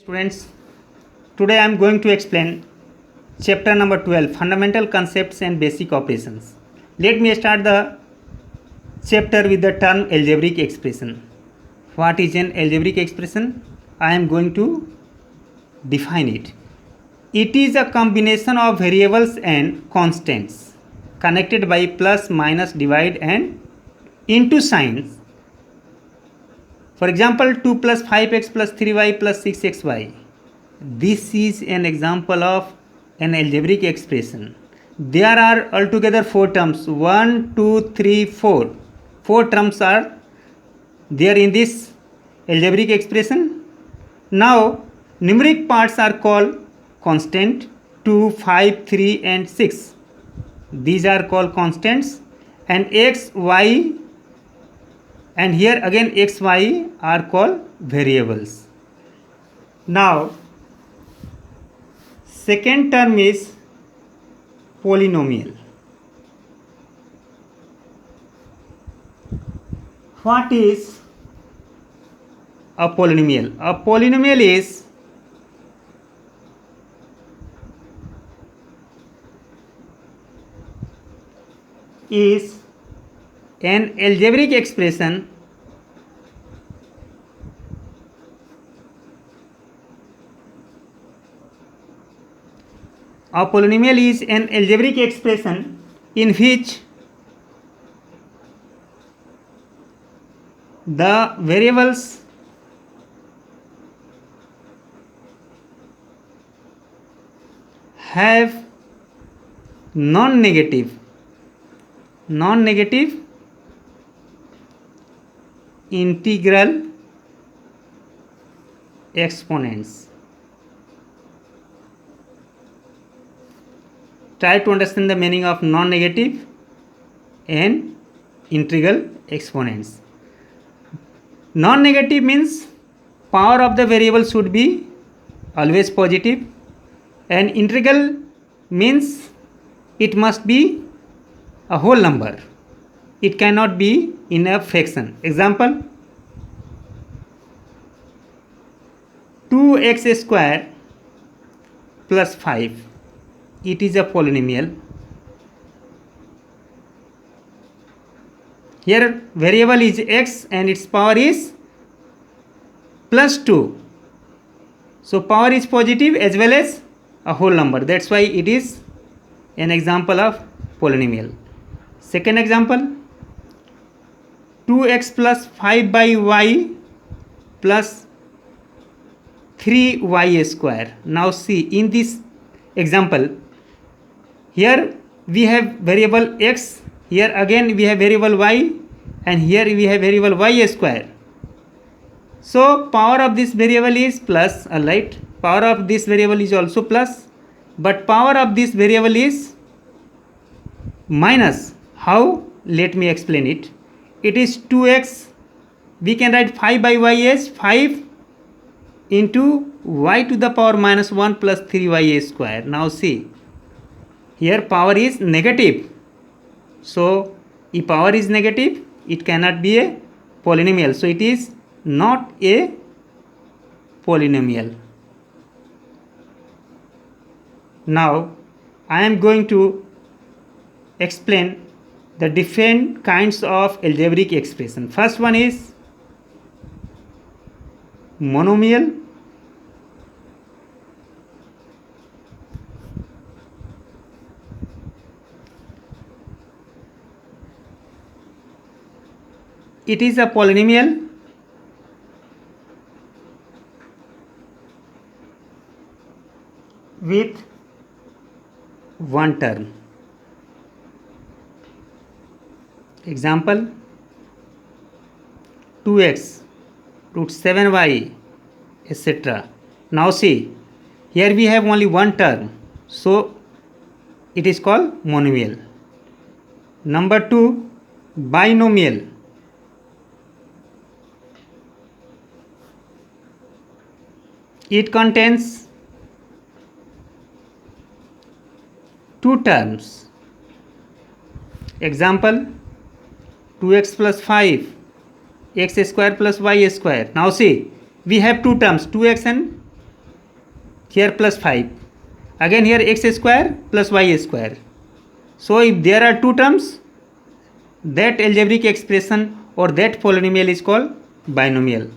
Students, today I am going to explain chapter number 12, Fundamental Concepts and Basic Operations. Let me start the chapter with the term algebraic expression. What is an algebraic expression? I am going to define it. It is a combination of variables and constants connected by plus, minus, divide and into signs. For example, 2 plus 5x plus 3y plus 6xy. This is an example of an algebraic expression. There are altogether 4 terms. 1, 2, 3, 4. 4 terms are there in this algebraic expression. Now, numeric parts are called constant. 2, 5, 3 and 6. These are called constants. And x, y and here again x, y are called variables. Now, second term is polynomial. What is a polynomial? A polynomial is an algebraic expression in which the variables have non-negative integral exponents. Try to understand the meaning of non-negative and integral exponents. Non-negative means power of the variable should be always positive, and integral means it must be a whole number. It cannot be in a fraction. Example, 2x square plus 5. It is a polynomial. Here variable is x and its power is plus 2. So power is positive as well as a whole number. That's why it is an example of polynomial. Second example, 2x plus 5 by y plus 3y square. Now see, in this example, here we have variable x, here again we have variable y, and here we have variable y square. So power of this variable is plus, alright, power of this variable is also plus, but power of this variable is minus. How? Let me explain it. It is 2x, we can write 5 by y as 5 into y to the power minus 1 plus 3y square. Now see, here power is negative. So if power is negative, it cannot be a polynomial. So it is not a polynomial. Now I am going to explain the different kinds of algebraic expression. First one is monomial. It is a polynomial with one term. Example, 2x root 7y etc. Now see, here we have only one term, so it is called monomial. Number 2, binomial. It contains two terms. Example, 2x plus 5 x square plus y square. Now see, we have two terms, 2x and here plus 5, again here x square plus y square. So if there are two terms, that algebraic expression or that polynomial is called binomial.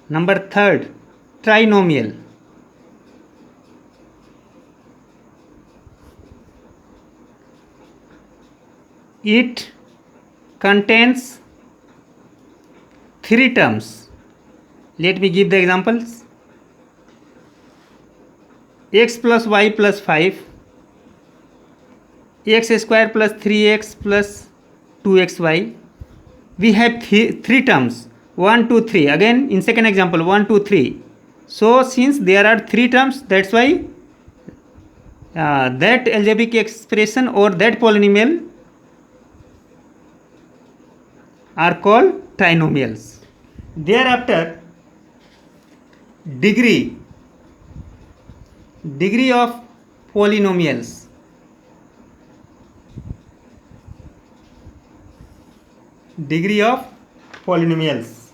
Number third, trinomial. It contains three terms. Let me give the examples. X plus y plus 5, x square plus 3x plus 2xy. We have three terms, 1, 2, 3. Again in second example, 1, 2, 3. So since there are three terms, that's why that algebraic expression or that polynomial are called trinomials. Thereafter, degree of polynomials. Degree of polynomials.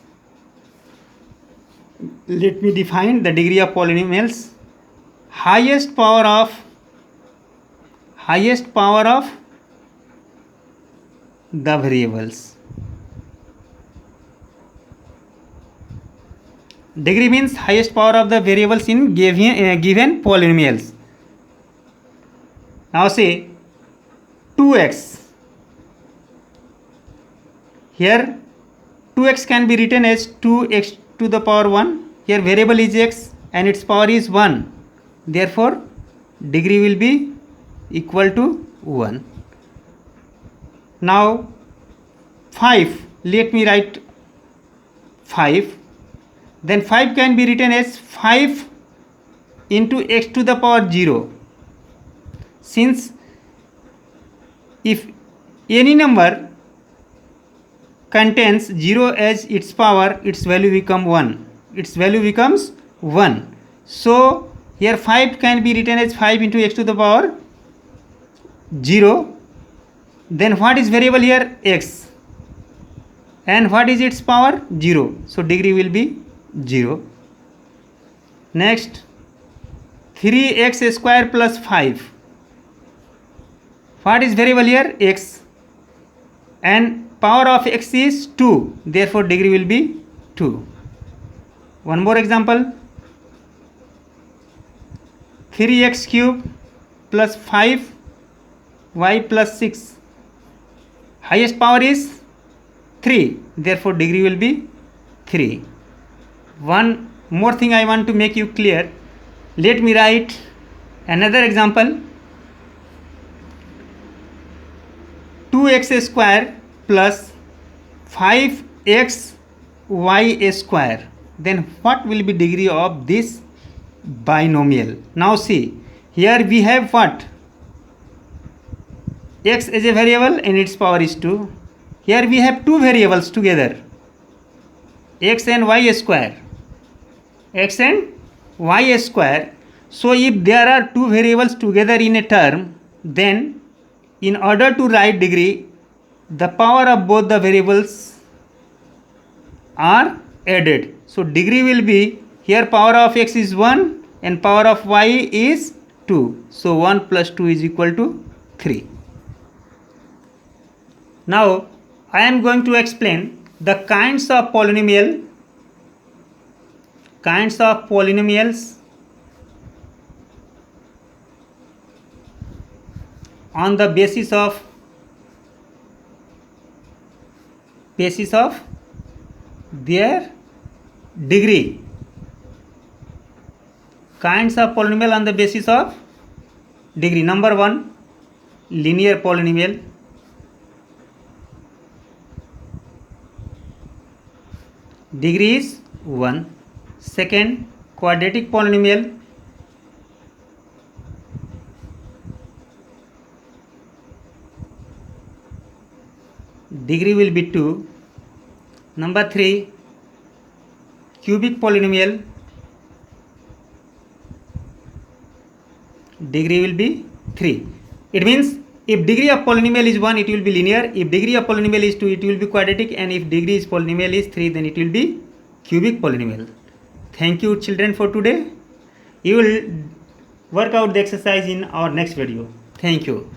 Let me define the degree of polynomials. Highest power of the variables. Degree means highest power of the variables in given polynomials. Now say 2x. Here 2x can be written as 2x to the power 1. Here variable is x and its power is 1. Therefore degree will be equal to 1. Now 5. Let me write 5. Then 5 can be written as 5 into x to the power 0. Since if any number contains 0 as its power, its value becomes 1. Its value becomes 1. So here 5 can be written as 5 into x to the power 0. Then what is variable here? X. And what is its power? 0. So degree will be 0. Next, 3x square plus 5. What is variable here? X. And power of x is 2. Therefore degree will be 2. One more example. 3x cube plus 5y plus 6. Highest power is 3. Therefore degree will be 3. One more thing I want to make you clear. Let me write another example. 2x square plus 5x y square. Then what will be degree of this binomial? Now see, here we have what? X as a variable and its power is 2. Here we have two variables together, x and y square. X and y square. So if there are two variables together in a term, then in order to write degree, the power of both the variables are added. So degree will be, here power of x is 1 and power of y is 2. So 1 plus 2 is equal to 3. Now I am going to explain the kinds of polynomials on the basis of their degree. Kinds of polynomial on the basis of degree. Number 1, linear polynomial. Degree is 1. Second, quadratic polynomial. Degree will be 2. Number 3, cubic polynomial. Degree will be 3. It means if degree of polynomial is 1, it will be linear. If degree of polynomial is 2, it will be quadratic. And if degree of polynomial is 3, then it will be cubic polynomial. Thank you children for today. You will work out the exercise in our next video. Thank you.